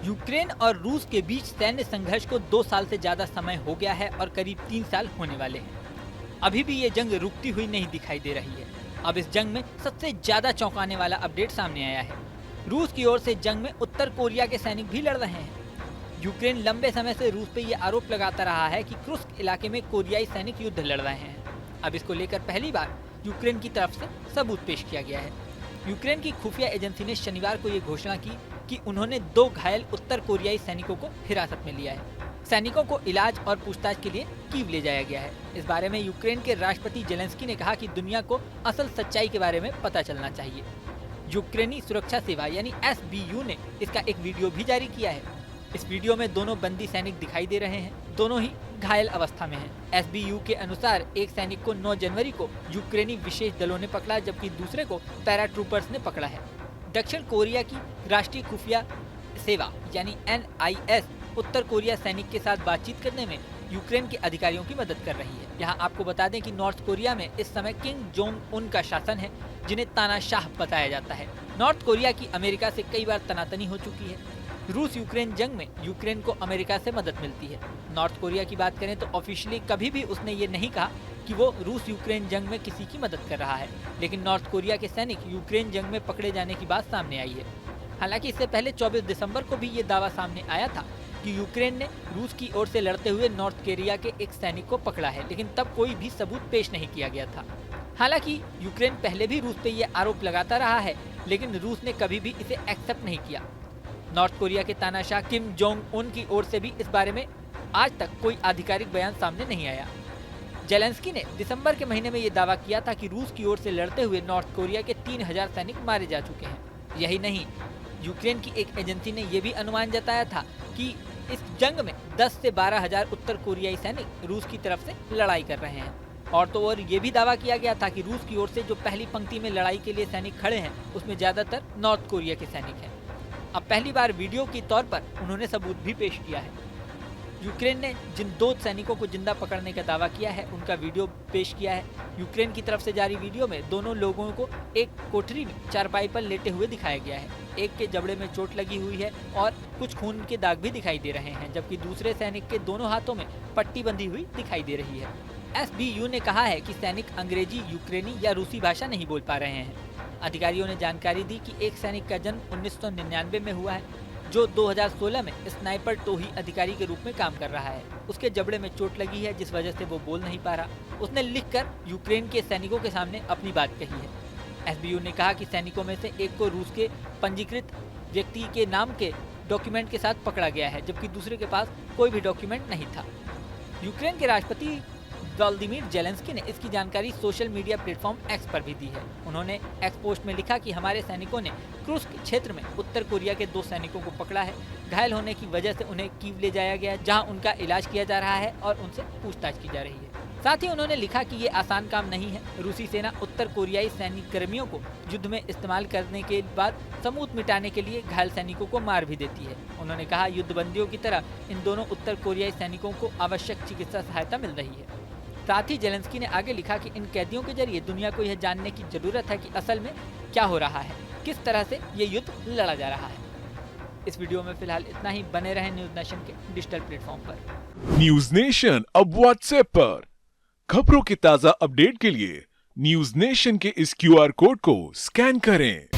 Ukraine और रूस के बीच सैन्य संघर्ष को 2 साल से ज्यादा समय हो गया है और करीब 3 साल होने वाले हैं। अभी भी ये जंग रुकती हुई नहीं दिखाई दे रही है। अब इस जंग में सबसे ज्यादा चौंकाने वाला अपडेट सामने आया है। रूस की ओर से जंग में उत्तर कोरिया के सैनिक भी लड़ रहे हैं। यूक्रेन लंबे समय से रूस पे ये आरोप लगाता रहा है कि कुर्स्क इलाके में कोरियाई सैनिक युद्ध लड़ रहे हैं। अब इसको लेकर पहली बार यूक्रेन की तरफ से सबूत पेश किया गया है। यूक्रेन की खुफिया एजेंसी ने शनिवार को ये घोषणा की कि उन्होंने 2 घायल उत्तर कोरियाई सैनिकों को हिरासत में लिया है। सैनिकों को इलाज और पूछताछ के लिए कीव ले जाया गया है। इस बारे में यूक्रेन के राष्ट्रपति जेलेंस्की ने कहा कि दुनिया को असल सच्चाई के बारे में पता चलना चाहिए। यूक्रेनी सुरक्षा सेवा यानी SBU ने इसका एक वीडियो भी जारी किया है। इस वीडियो में दोनों बंदी सैनिक दिखाई दे रहे हैं। दोनों ही घायल अवस्था में हैं। SBU के अनुसार एक सैनिक को 9 जनवरी को यूक्रेनी विशेष दलों ने पकड़ा, जबकि दूसरे को पैराट्रूपर्स ने पकड़ा है। दक्षिण कोरिया की राष्ट्रीय खुफिया सेवा यानी NIS उत्तर कोरिया सैनिक के साथ बातचीत करने में यूक्रेन के अधिकारियों की मदद कर रही है। यहाँ आपको बता दें कि नॉर्थ कोरिया में इस समय किम जोंग उन का शासन है, जिन्हें तानाशाह बताया जाता है। नॉर्थ कोरिया की अमेरिका से कई बार तनातनी हो चुकी है। रूस यूक्रेन जंग में यूक्रेन को अमेरिका से मदद मिलती है। नॉर्थ कोरिया की बात करें तो ऑफिशियली कभी भी उसने ये नहीं कहा कि वो रूस यूक्रेन जंग में किसी की मदद कर रहा है, लेकिन नॉर्थ कोरिया के सैनिक यूक्रेन जंग में पकड़े जाने की बात सामने आई है। हालांकि इससे पहले 24 दिसंबर को भी ये दावा सामने आया था कि यूक्रेन ने रूस की ओर से लड़ते हुए नॉर्थ कोरिया के एक सैनिक को पकड़ा है, लेकिन तब कोई भी सबूत पेश नहीं किया गया था। हालांकि यूक्रेन पहले भी रूस पे ये आरोप लगाता रहा है, लेकिन रूस ने कभी भी इसे एक्सेप्ट नहीं किया। नॉर्थ कोरिया के तानाशाह किम जोंग उन की ओर से भी इस बारे में आज तक कोई आधिकारिक बयान सामने नहीं आया। जेलेंस्की ने दिसंबर के महीने में ये दावा किया था कि रूस की ओर से लड़ते हुए नॉर्थ कोरिया के 3000 सैनिक मारे जा चुके हैं। यही नहीं, यूक्रेन की एक एजेंसी ने यह भी अनुमान जताया था कि इस जंग में 10 से 12,000 उत्तर कोरियाई सैनिक रूस की तरफ से लड़ाई कर रहे हैं। और तो और ये भी दावा किया गया था कि रूस की ओर से जो पहली पंक्ति में लड़ाई के लिए सैनिक खड़े हैं, उसमें ज्यादातर नॉर्थ कोरिया के सैनिक हैं। अब पहली बार वीडियो के तौर पर उन्होंने सबूत भी पेश किया है। यूक्रेन ने जिन 2 सैनिकों को जिंदा पकड़ने का दावा किया है, उनका वीडियो पेश किया है। यूक्रेन की तरफ से जारी वीडियो में दोनों लोगों को एक कोठरी में चारपाई पर लेटे हुए दिखाया गया है। एक के जबड़े में चोट लगी हुई है और कुछ खून के दाग भी दिखाई दे रहे हैं, जबकि दूसरे सैनिक के दोनों हाथों में पट्टी बंधी हुई दिखाई दे रही है। SBU ने कहा है कि सैनिक अंग्रेजी, यूक्रेनी या रूसी भाषा नहीं बोल पा रहे हैं। अधिकारियों ने जानकारी दी कि एक सैनिक का जन्म 1999 में हुआ है, जो 2016 में स्नाइपर टोही अधिकारी के रूप में काम कर रहा है। उसके जबड़े में चोट लगी है, जिस वजह से वो बोल नहीं पा रहा। उसने लिखकर यूक्रेन के सैनिकों के सामने अपनी बात कही है। SBU ने कहा कि सैनिकों में से एक को रूस के पंजीकृत व्यक्ति के नाम के डॉक्यूमेंट के साथ पकड़ा गया है, जबकि दूसरे के पास कोई भी डॉक्यूमेंट नहीं था। यूक्रेन के राष्ट्रपति व्लादिमीर जेलेंस्की ने इसकी जानकारी सोशल मीडिया प्लेटफॉर्म X पर भी दी है। उन्होंने X पोस्ट में लिखा कि हमारे सैनिकों ने कुर्स्क क्षेत्र में उत्तर कोरिया के 2 सैनिकों को पकड़ा है। घायल होने की वजह से उन्हें कीव ले जाया गया, जहां उनका इलाज किया जा रहा है और उनसे पूछताछ की जा रही है। साथ ही उन्होंने लिखा कि ये आसान काम नहीं है। रूसी सेना उत्तर कोरियाई सैनिक कर्मियों को युद्ध में इस्तेमाल करने के बाद सबूत मिटाने के लिए घायल सैनिकों को मार भी देती है। उन्होंने कहा, युद्धबंदियों की तरह इन दोनों उत्तर कोरियाई सैनिकों को आवश्यक चिकित्सा सहायता मिल रही है। साथ ही जेलेंस्की ने आगे लिखा कि इन कैदियों के जरिए दुनिया को यह जानने की जरूरत है कि असल में क्या हो रहा है, किस तरह से ये युद्ध लड़ा जा रहा है। इस वीडियो में फिलहाल इतना ही। बने रहें न्यूज नेशन के डिजिटल प्लेटफॉर्म पर। न्यूज नेशन अब व्हाट्सएप पर। खबरों के ताजा अपडेट के लिए न्यूज नेशन के इस QR कोड को स्कैन करें।